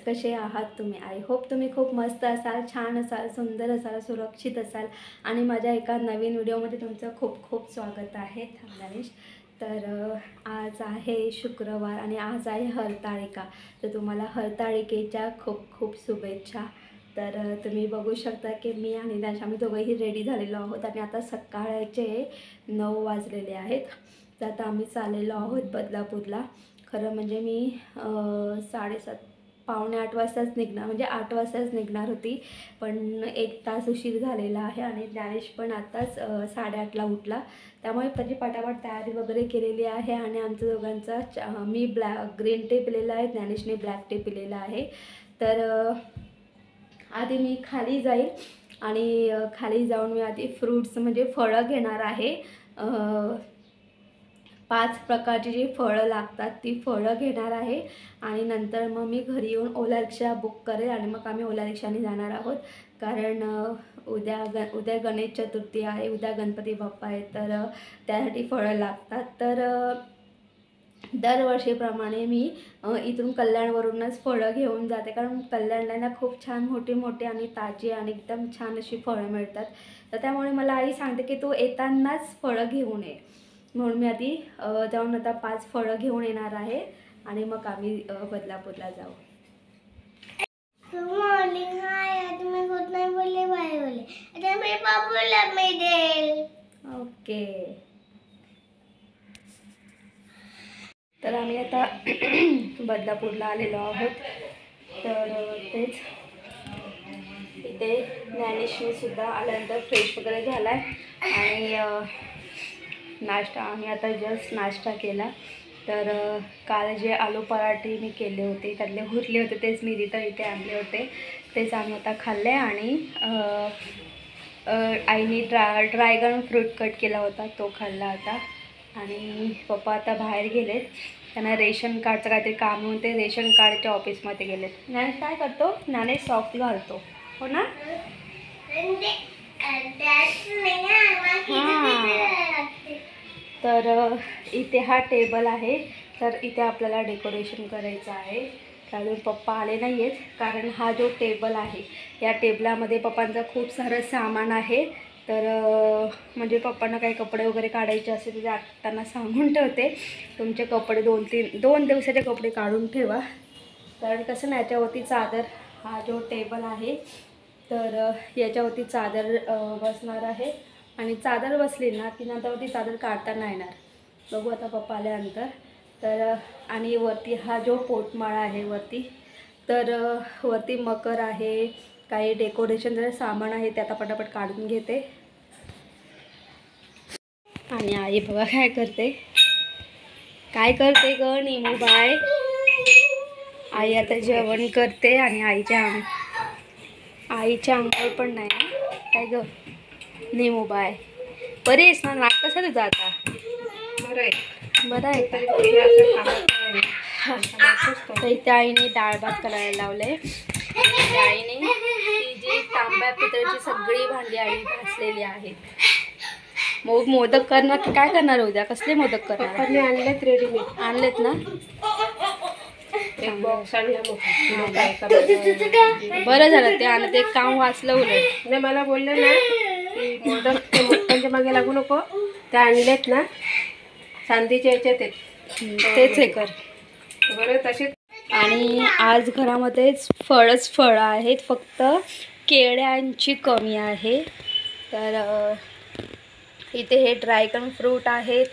कसे आहात तुम्ही? आय होप तुम्ही खूप मस्त असाल, छान असाल, सुंदर असाल, सुरक्षित असाल आणि माझ्या एका नवीन व्हिडिओमध्ये तुमचं खूप खूप स्वागत आहे. गणेश. तर आज आहे शुक्रवार आणि आज आहे हरताळिका. तर तुम्हाला हरताळिकेच्या खूप खूप शुभेच्छा. तर तुम्ही बघू शकता की मी आणि दाश आम्ही दोघंही रेडी झालेलो आहोत आणि आता सकाळचे 9 वाजलेले आहेत. तर आता आम्ही चाललेलो आहोत बदलापूरला. खरं म्हणजे मी 7:30 पावणे 8 वाजताच निघणार, म्हणजे 8 वाजताच निघणार होती, पण 1 तास उशीर झालेला आहे आणि ज्ञानेश पण आत्ताच 8:30ला उठला. त्यामुळे त्याची पटापट तयारी वगैरे केलेली आहे आणि आमच्या दोघांचा मी ग्रीन टी पिलेला आहे, ज्ञानेशने ब्लॅक टी पिलेला आहे. तर आधी मी खाली जाईल आणि खाली जाऊन मी आधी फ्रूट्स म्हणजे फळं घेणार आहे. 5 प्रकारची जी फळं लागतात ती फळं घेणार आहे आणि नंतर मग मी घरी येऊन ओला रिक्षा बुक करेल आणि मग आम्ही ओला रिक्षाने जाणार आहोत. कारण उद्या गणेश चतुर्थी आहे, उद्या गणपती बाप्पा आहे, तर त्यासाठी फळं लागतात. तर दरवर्षीप्रमाणे मी इथून कल्याणवरूनच फळं घेऊन जाते, कारण कल्याणला ना खूप छान मोठी मोठी आणि ताजी आणि एकदम छान अशी फळं मिळतात. तर त्यामुळे मला आई सांगते की तू येतानाच फळं घेऊन ये, म्हणून मी आधी जाऊन आता 5 फळं घेऊन येणार आहे आणि मग आम्ही बदलापूरला जाऊ. Good morning. हाय, तुम्ही गुड नाही बोलले, बाय बोलले. आता मी बाबूला मिळेल. ओके. तर आम्ही आता बदलापूरला आलेलो आहोत. तर तेच इथे ज्ञानेशने सुद्धा आल्यानंतर फ्रेश वगैरे झाला आहे आणि नाश्ता आम्ही आता जस्ट नाश्ता केला. तर काल जे आलू पराठे मी केले होते त्यातले उरले होते तेच मी इथे आणले होते, तेच आम्ही आता खाल्ले. आणि आईने ड्रॅगन फ्रूट कट केला होता तो खाल्ला आता. आणि पप्पा आता बाहेर गेलेत, त्यांना रेशन कार्डचं काहीतरी काम म्हणून ते रेशन कार्डच्या ऑफिसमध्ये गेलेत. ज्ञानेश काय करतो? ज्ञानेश सॉक्स घालतो, हो ना? तर इथे हा टेबल आहे, तर इथे आपल्याला डेकोरेशन करायचं आहे. अजून पप्पा आले नाही आहेत, कारण हा जो टेबल आहे या टेबलामध्ये पप्पांचं खूप सारं सामान आहे. तर म्हणजे पप्पांना काही कपडे वगैरे काढायचे असेल तर त्यांना सांगून ठेवते, तुमचे कपडे 2 दिवसाचे कपडे काढून ठेवा. कारण कसं ना, याच्यावरती चादर, हा जो टेबल आहे तर याच्यावरती चादर बसणार आहे आणि चादर बसली ना की नंतर ती चादर काढता नाही येणार. बघू आता पप्पा आल्यानंतर. तर आणि वरती हा जो पोटमाळा आहे वरती, तर वरती मकर आहे, काही डेकोरेशन जर सामान आहे ते आता पटापट काढून घेते. आणि आई बघा काय करते, काय करते ग निमू बाय. आई आता जेवण करते आणि आईच्या अंगावर पण नाही काय ग निमू बाय. बरे आहेस ना? नाक कसं तुझं आता? बरं आहे का? तर इथे आईने डाळ भात करायला लावले. आईने ती जी तांब्या पितळची सगळी भांडी आई घासलेली आहेत. मग मोदक करणार की काय करणार उद्या? कसले मोदक करणार? आणलेत रेडीमेड. आणलेत ना? एक बॉक्स आणला बरं झालं ते आणि ते काम वाचलं उलट. नाही, मला बोलले ना की मोदक ते मोदकांच्या मागे लागू नको, ते आणलेत ना चांदीच्या याच्यात तेच हे कर बरं तसे. आणि आज घरामध्येच फळं आहेत, फक्त केळ्यांची कमी आहे. तर इथे हे ड्रॅगन फ्रूट आहेत,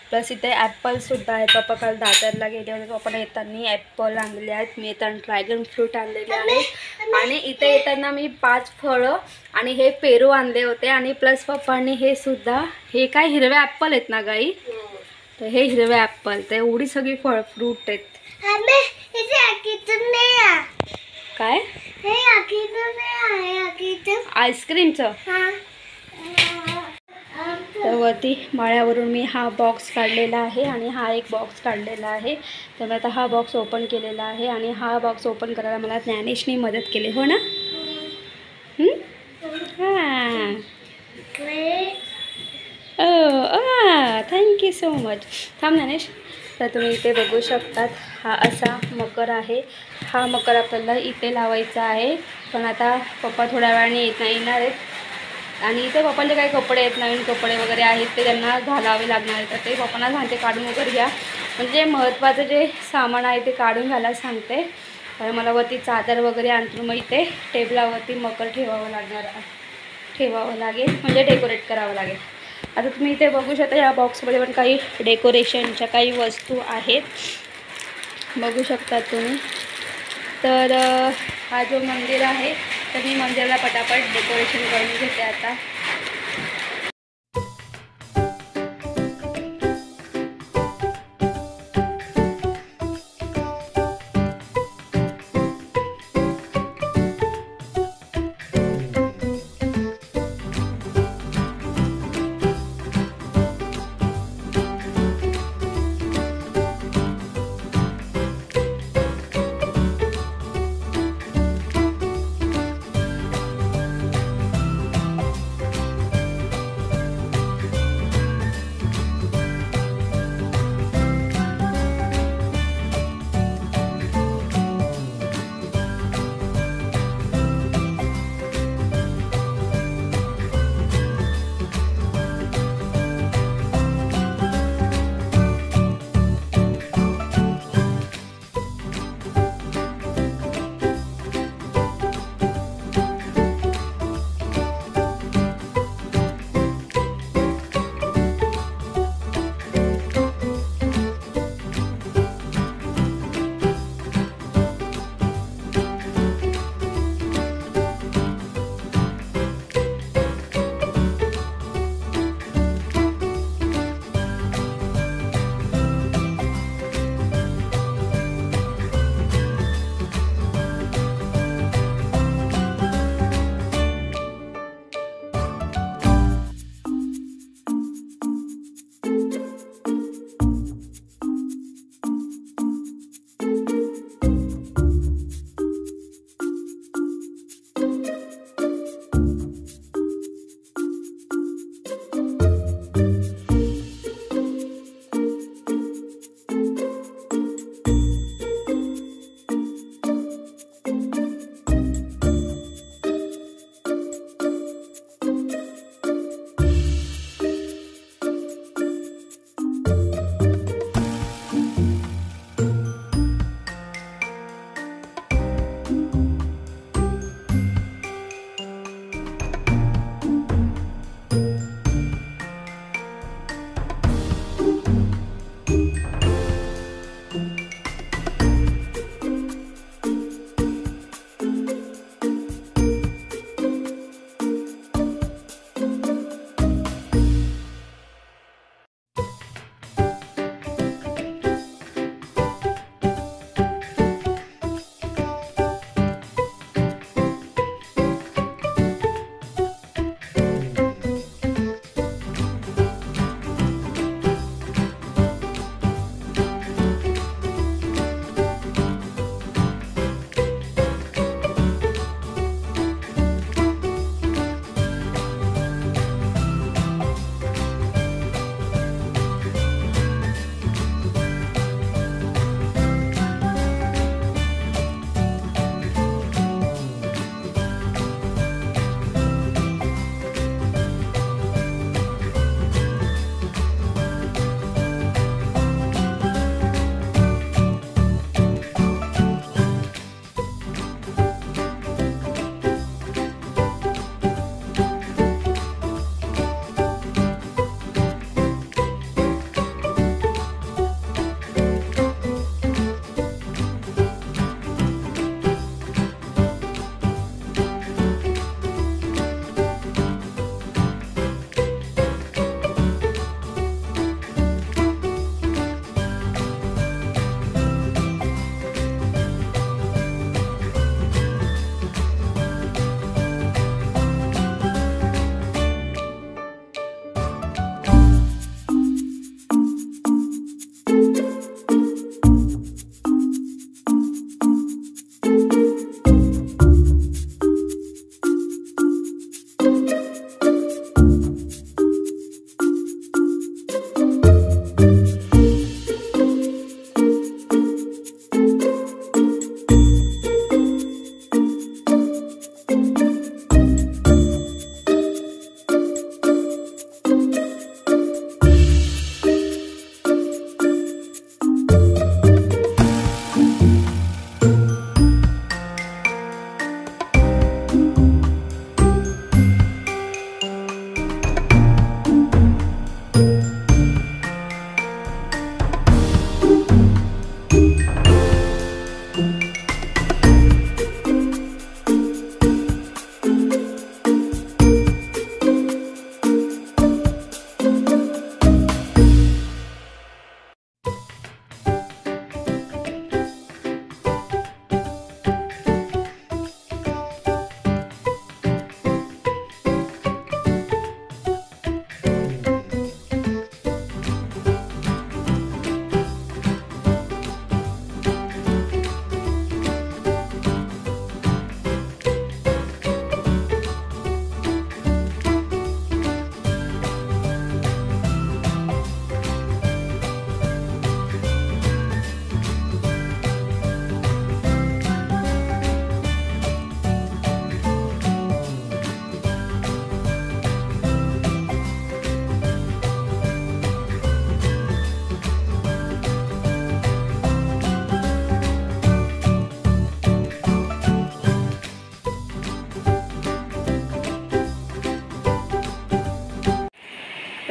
प्लस इथे ॲपलसुद्धा आहेत. पप्पा काल दादरला गेले होते, पप्पाने येताना ॲपल आणलेले आहेत, मी येताना ड्रॅगन फ्रूट आणलेले आहेत. आणि इथे येताना मी 5 फळं आणि हे पेरू आणले होते. आणि प्लस पप्पांनी हे सुद्धा, हे काय हिरवे ॲपल आहेत ना गाई, तर हे हिरवे ॲपल, तर एवढी सगळी फ्रूट आहेत. काय आईस्क्रीमचं? तर वरती माळ्यावरून मी हा बॉक्स काढलेला आहे आणि हा एक बॉक्स काढलेला आहे. तर मी आता हा बॉक्स ओपन केलेला आहे आणि हा बॉक्स ओपन करायला मला ज्ञानेशने मदत केली, हो ना? हां, थँक्यू सो मच. थांब ज्ञानेश. तर तुम्ही इथे बघू शकतात, हा असा मकर आहे. हा मकर आपल्याला इथे लावायचा आहे. पण आता पप्पा थोड्या वेळाने येणार आहेत आणि इथे पप्पांचे काही कपडे आहेत, नवीन कपडे वगैरे आहेत ते त्यांना घालावे लागणार आहेत. तर ते पप्पांना सांगते काढून वगैरे घ्या, म्हणजे महत्त्वाचं जे सामान आहे ते काढून घालायला सांगते. कारण मला वरती चादर वगैरे आणून मग इथे टेबलावरती मकर ठेवावं लागेल, म्हणजे डेकोरेट करावं लागेल. आता तुम्ही इथे बघू शकता या बॉक्समध्ये पण काही डेकोरेशनच्या काही वस्तू आहेत, बघू शकता तुम्ही. तर हा जो मंदिर आहे तर मी मंदिराला पटापट डेकोरेशन करून घेते आता.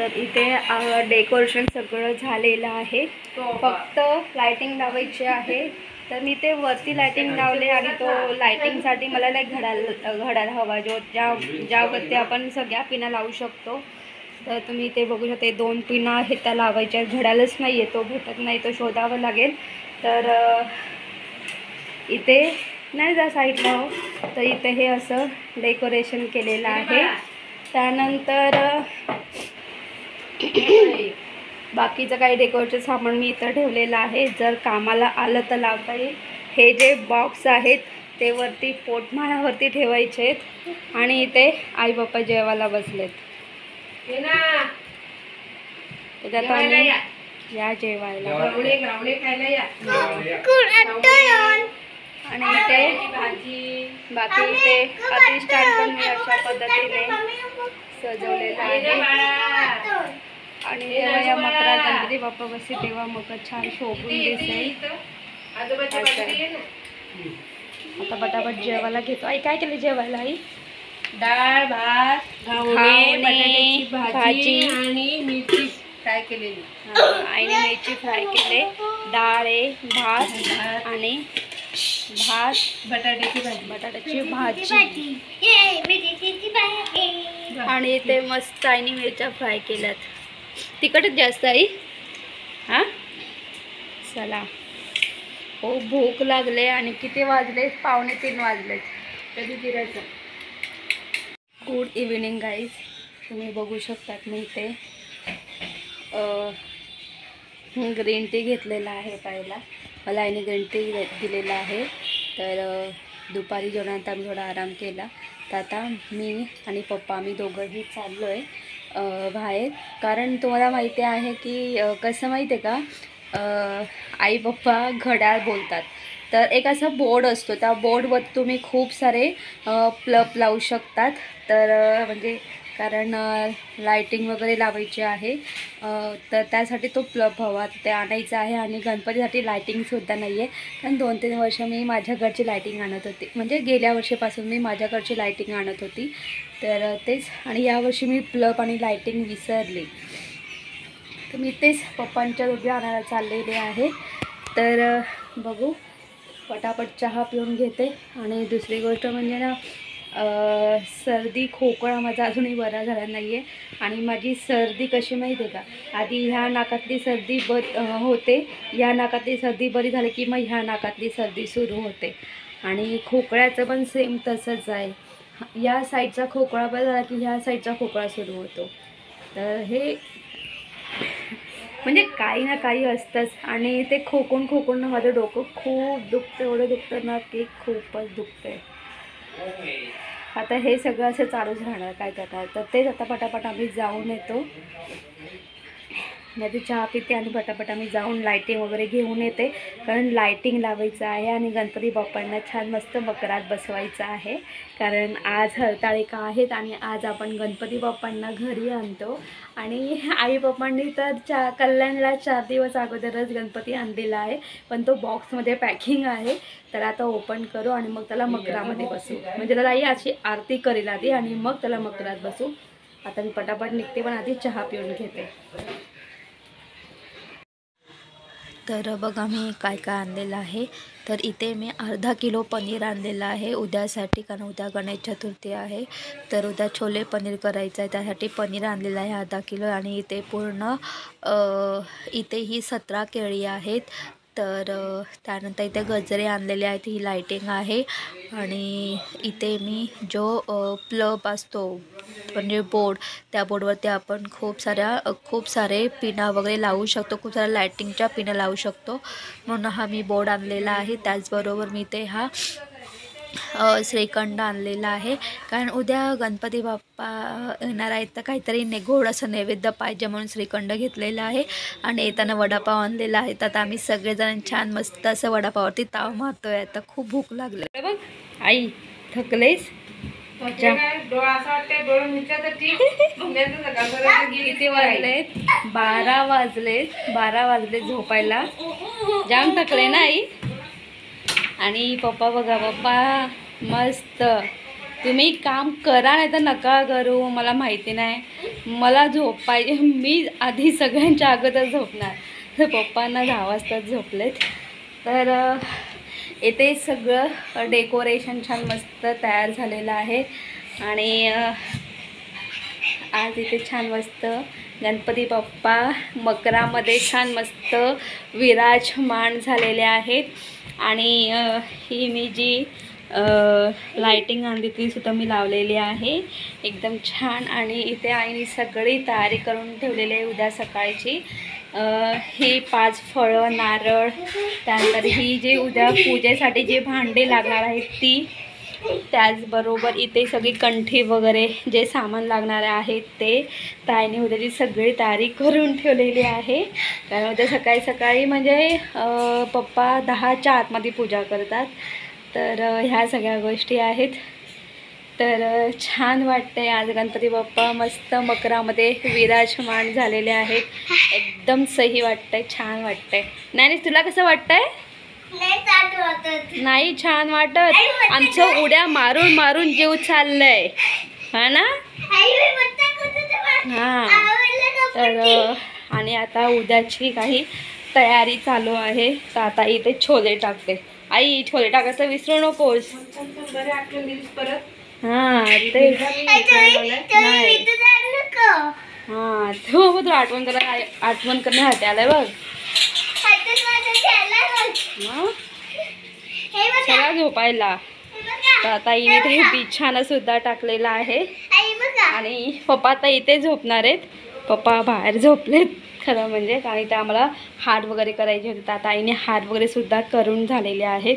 तर इथे डेकोरेशन सगळं झालेलं आहे, फक्त लायटिंग लावायची आहे. तर मी ते वरती लायटिंग लावले आणि तो लायटिंगसाठी मला घड्याळ हवा ज्यावरती आपण सगळ्या पिना लावू शकतो. तर तुम्ही ते बघू शकता 2 पिना आहेत त्या लावायच्या. घड्याळच नाही आहे, तो भेटत नाही, तो शोधावा लागेल. तर इथे नाही जा साईडला हो. तर इथे हे असं डेकोरेशन केलेलं आहे. त्यानंतर बाकीचं काही डेकोरेशन सामान मी इथं ठेवलेलं आहे, जर कामाला आलं तर लावता येईल. हे जे बॉक्स आहेत ते वरती पोटमाळ्यावरती ठेवायचे आहेत. आणि इथे आई बाप्पा जेवायला बसलेत. त्याच्यात आम्ही या जेवायला आणि इथे बाकी इथे अधिष्ठान पण मी अशा पद्धतीने सजवलेलं आहे. आणि जेव्हा या मकरात गणपती बाप्पा बसते तेव्हा मकर छान शोभून दिसेल. आता पटापट जेवायला घेतो. आई काय केलं जेवायला? आई डाळ, भात, घावणे, भाजी आणि मिरची फ्राय केलेली. आईने मिरची फ्राय केले, डाळ आहे, भात आणि बटाट्याची भाजी आणि ते मस्त आईने मिरच्या फ्राय केल्यात. तिखटच जास्त आई. हां चला, हो भूक लागले आणि किती वाजले? 2:45 वाजलेत. कधी गिरायचं. Good evening guys. तुम्ही बघू शकतात मी इथे ग्रीन टी घेतलेला आहे. पहिला मला आईने ग्रीन टी दिलेला आहे. तर दुपारी जेवणानंतर आम्ही थोडा आराम केला. तर आता मी आणि पप्पा आम्ही दोघंही चाललो आहे बाहेर. कारण तुम्हाला माहिती आहे की कसं माहिती आहे का, आई पप्पा घड्याळ बोलतात. तर एक असा बोर्ड असतो, त्या बोर्डवर तुम्ही खूप सारे प्लग लावू शकतात. तर म्हणजे कारण लायटिंग वगैरे लावायची आहे, तर त्यासाठी तो प्लग हवा, ते आणायचं आहे. आणि गणपतीसाठी लायटिंगसुद्धा नाही आहे, कारण 2-3 वर्ष मी माझ्या घरची लायटिंग आणत होती. म्हणजे गेल्या वर्षीपासून मी माझ्या घरची लायटिंग आणत होती. तर तेच, आणि यावर्षी मी प्लग आणि लायटिंग विसरली. तर मी तेच पप्पांच्या दोघे आणायला चाललेले आहे. तर बघू, पटापट चहा पिऊन घेते. आणि दुसरी गोष्ट म्हणजे ना, सर्दी खोकळा माझा अजूनही बरा झाला नाही आहे. आणि माझी सर्दी कशी माहिती आहे का, आधी ह्या नाकातली सर्दी होते, या नाकातली सर्दी बरी झाली की मग ह्या नाकातली सर्दी सुरू होते. आणि खोकळ्याचं पण सेम तसंच आहे. या साईडचा खोकळा बरा झाला की ह्या साईडचा खोकळा सुरू होतो. तर हे म्हणजे काही ना काही असतंच. आणि ते खोकून ना माझं डोकं खूप दुखतं, एवढं दुखतं ना की खूपच दुखतं आहे. आता हे सगळं असं चालूच राहणार, काय करणार. तर तेच आता पटापट आम्ही जाऊन येतो. नाही चहा पिते आणि पटापट आम्ही जाऊन लायटिंग वगैरे घेऊन येते. कारण लायटिंग लावायचं आहे आणि गणपती बाप्पांना छान मस्त मकरात बसवायचं आहे. कारण आज हरताळिका आहेत आणि आज आपण गणपती बाप्पांना घरी आणतो. आणि आई पप्पांनी तर कल्याणला 4 दिवस अगोदरच गणपती आणलेला आहे, पण तो बॉक्समध्ये पॅकिंग आहे. तर आता ओपन करू आणि मग त्याला मकरामध्ये बसू. म्हणजे त्याला आई अशी आरती करेल आधी आणि मग त्याला मकरात बसू. आता मी पटापट निघते, पण आधी चहा पिऊन घेते. तर बघा मी काय काय आणलेलं आहे. तर इथे मी अर्धा किलो पनीर आणलेलं आहे उद्यासाठी, कारण उद्या गणेश चतुर्थी आहे. तर उद्या छोले पनीर करायचं आहे, त्यासाठी पनीर आणलेलं आहे अर्धा किलो. आणि इथे पूर्ण इथेही 17 केळी आहेत. तर त्यानंतर इथे गजरे आणलेले आहेत, ही लायटिंग आहे. आणि इथे मी जो प्लग असतो म्हणजे बोर्ड, त्या बोर्डवरती आपण खूप सारे पिना वगैरे लावू शकतो, खूप साऱ्या लायटिंगच्या पिना लावू शकतो, म्हणून हा मी बोर्ड आणलेला आहे. त्याचबरोबर मी ते हा श्रीखंड आणलेला आहे, कारण उद्या गणपती बाप्पा येणार आहेत. तर काहीतरी गोड असं नैवेद्य पाहिजे म्हणून श्रीखंड घेतलेलं आहे. आणि येताना वडापाव आणलेला आहे. तर आता आम्ही सगळेजण छान मस्त असं वडापावरती ताव मारतोय. आता खूप भूक लागली. बघ आई, थकलेस? किती वाजलेत? 12 वाजले झोपायला. जाम थकले ना आई? आणि पप्पा बघा, पप्पा मस्त. तुम्ही काम करा नाही तर नका करू, मला माहिती नाही, मला झोप पाहिजे, मी आधी सगळ्यांच्या अगोदर झोपणार. तर पप्पांना 10 वाजता झोपलेत. तर इथे सगळं डेकोरेशन छान मस्त तयार झालेलं आहे. आणि आज इथे छान मस्त गणपती बाप्पा मकरामध्ये छान मस्त विराजमान झालेले आहेत. आणि ही मी जी लाइटिंग आणली ती सुद्धा मी लावलेली आहे एकदम छान. आणि इथे आईने सगळी तयारी करून ठेवलेली आहे उद्या सकाळची. ही 5 फळं, नारळ, त्यानंतर ही जे उद्या पूजेसाठी जे भांडे लागणार आहेत ती, त्याचबरोबर इथे सगळी कंठी वगैरे जे सामान लागणार आहेत ते ताईने उद्याची सगळी तयारी करून ठेवलेली आहे. कारण उद्या सकाळी सकाळी म्हणजे पप्पा 10च्या आतमध्ये पूजा करतात. तर ह्या सगळ्या गोष्टी आहेत. तर छान वाटतंय. आज गणपती बाप्पा मस्त मकरामध्ये विराजमान झालेले आहेत. एकदम सही वाटतंय, छान वाटतंय. नाही तुला कसं वाटतंय? नाही छान वाटत. आमचं उड्या मारून मारून जीव चाललंय, हा ना? हां. तर आणि आता उद्याची काही तयारी चालू आहे. तर आता इथे छोले टाकते. आई छोले टाकायचं विसरू नकोस. हां ते नाही. हां तो मग तुला आठवण करण्यासाठी आलाय बघ. सगळा झोपायला. तर आता इथे बिछाना सुद्धा टाकलेला आहे. आणि पप्पा आता इथे झोपणार आहेत. पप्पा बाहेर झोपलेत खरं म्हणजे, कारण ते आम्हाला हार वगैरे करायचे होते. तर आता आईने हार वगैरे सुद्धा करून झालेले आहेत.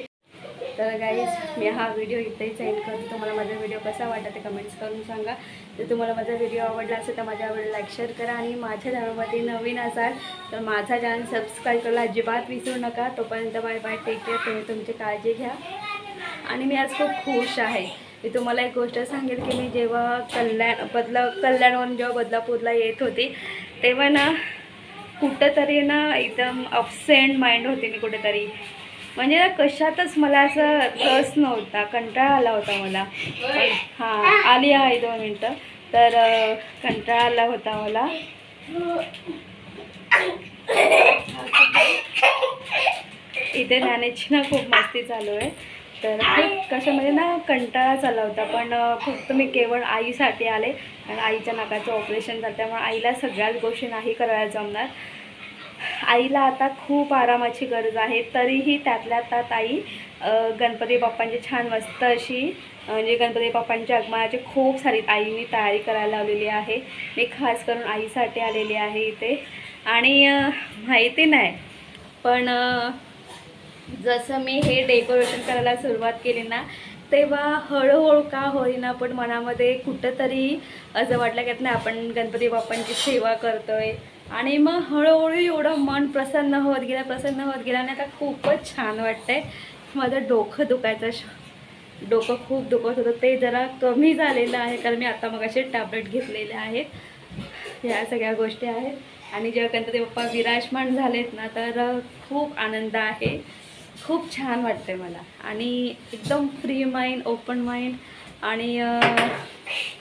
तर गाईज मी हा व्हिडिओ इथेच एंड करतो. तुम्हाला माझा व्हिडिओ कसा वाटला ते कमेंट्स करून सांगा. जर तुम्हाला माझा व्हिडिओ आवडला असेल तर माझ्या व्हिडिओ लाईक शेअर करा. आणि माझ्या चॅनलमध्ये नवीन असाल तर माझा चॅनल सबस्क्राईब करायला अजिबात विसरू नका. तोपर्यंत बाय बाय, टेक केअर. तुम्ही तुमची काळजी घ्या. आणि मी आज खूप खुश आहे. मी तुम्हाला एक गोष्ट सांगेल की मी जेव्हा कल्याणवरून जेव्हा बदलापूरला येत होती तेव्हा ना कुठंतरी ना एकदम अपसेंट माइंड होते मी कुठेतरी. म्हणजे ना कशातच मला असं रस नव्हता, कंटाळा आला होता मला. हां आली आहे 2 मिनटं. तर कंटाळा आला होता मला. इथे ज्ञानेची ना खूप मस्ती चालू आहे. तर खूप कशामध्ये ना कंटाळाच आला होता. पण फक्त मी केवळ आईसाठी आले. कारण आईच्या नाकाचं ऑपरेशन झालं त्यामुळे आईला सगळ्याच गोष्टी नाही करायला जमणार. आईला आता खूप आरामाची गरज आहे. तरीही त्यातल्या त्यात आई गणपती बाप्पांची छान मस्त अशी म्हणजे गणपती बाप्पांच्या आगमनाची खूप सारी आईने तयारी करायला लावलेली आहे. मी खास करून आईसाठी आलेली आहे इथे. आणि माहिती नाही पण जसं मी हे डेकोरेशन करायला सुरुवात केली ना तेव्हा हळूहळू का होईना पण मनामध्ये कुठंतरी असं वाटलं की नाही आपण गणपती बाप्पांची सेवा करतोय. आणि मग हळूहळू एवढं मन प्रसन्न होत गेला आणि आता खूपच छान वाटतंय. माझं डोकं खूप दुखत होतं ते जरा कमी झालेलं आहे. कारण मी आता मगाशी टॅबलेट घेतलेले आहेत. ह्या सगळ्या गोष्टी आहेत. आणि जेव्हा गणपती बाप्पा विराजमान झालेत ना तर खूप आनंद आहे. खूप छान वाटते मला. आणि एकदम फ्री माइंड, ओपन माइंड आणि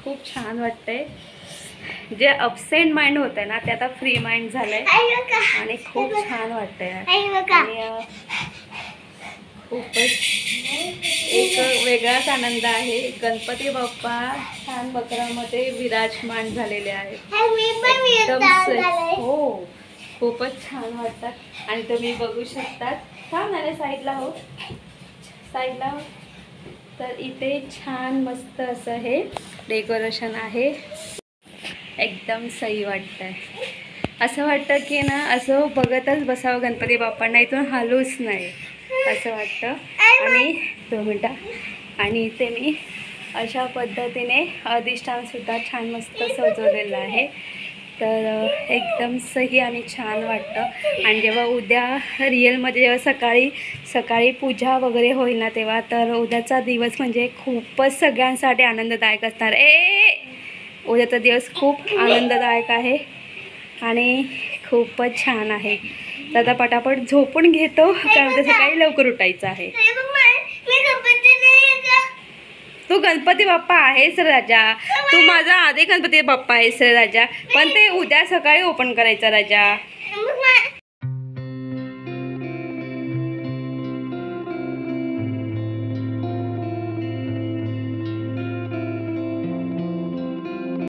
खूप छान वाटतंय. जे अपसेंट माइंड होतं ना ते आता फ्री माइंड झालंय आणि खूप छान वाटतंय. आणि खूपच एक वेगळाच आनंद आहे. गणपती बाप्पा छान मकरामध्ये विराजमान झालेले आहेत. एकदम हो खूपच छान वाटतात. आणि तुम्ही बघू शकतात. छान झाले साईडला हो. तर इथे छान मस्त असं हे डेकोरेशन आहे. एकदम सही वाटतंय. असं वाटतं की ना असं बघतच बसावं गणपती बाप्पांना, इथून हलूच नाही असं वाटतं. आणि 2 मिनटं. आणि इथे मी अशा पद्धतीने अधिष्ठानसुद्धा छान मस्त सजवलेलं आहे. तर एकदम सही आणि छान वाटतं. आणि जेव्हा उद्या रिअलमध्ये जेव्हा सकाळी पूजा वगैरे होईल ना तेव्हा तर उद्याचा दिवस म्हणजे खूपच सगळ्यांसाठी आनंददायक असणार. उद्याचा दिवस खूप आनंददायक आहे आणि खूपच छान आहे. तर आता पटापट झोपून घेतो कारण उद्या सकाळी लवकर उठायचं आहे. तू गणपती बाप्पा आहेस रे राजा, तू माझा आधी गणपती बाप्पा आहेस रे राजा, पण ते उद्या सकाळी ओपन करायचं राजा.